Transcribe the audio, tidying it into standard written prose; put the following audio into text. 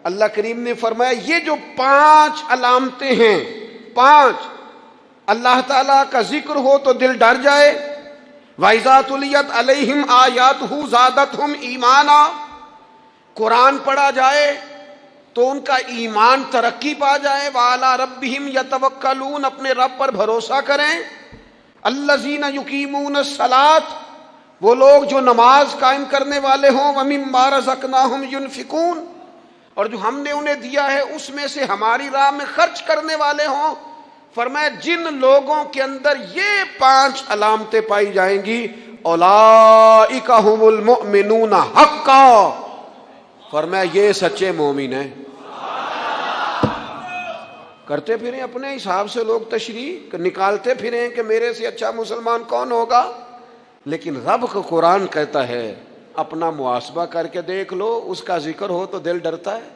اللہ کریم نے فرمایا یہ جو 5 علامتیں ہیں، 5 اللہ تعالیٰ کا ذکر ہو تو دل ڈر جائے، وَإِذَا تُلِيَتْ عَلَيْهِمْ آيَاتُهُ زَادَتْهُمْ ایمانا، قرآن پڑھا جائے تو ان کا ایمان ترقی پا جائے، وَعَلَىٰ رَبِّهِمْ يَتَوَكَّلُونَ، اپنے رب پر بھروسہ کریں، الَّذِينَ يُقِيمُونَ الصَّلَاةَ، وہ لوگ جو نماز قائم کرنے والے ہوں، وَمِمَّا رَزَقْنَاهُمْ يُنْفِقُونَ، اور جو ہم نے انہیں دیا ہے اس میں سے ہماری راہ میں خرچ کرنے والے ہوں۔ فرمایا جن لوگوں کے اندر یہ 5 علامتیں پائی جائیں گی، اولئک ھم المؤمنون حقا، فرمایا یہ سچے مومن ہیں۔ کرتے پھریں اپنے حساب سے لوگ تشریح نکالتے پھریں کہ میرے سے اچھا مسلمان کون ہوگا، لیکن رب کا قرآن کہتا ہے اپنا محاسبہ کر کے دیکھ لو، اس کا ذکر ہو تو دل ڈرتا ہے۔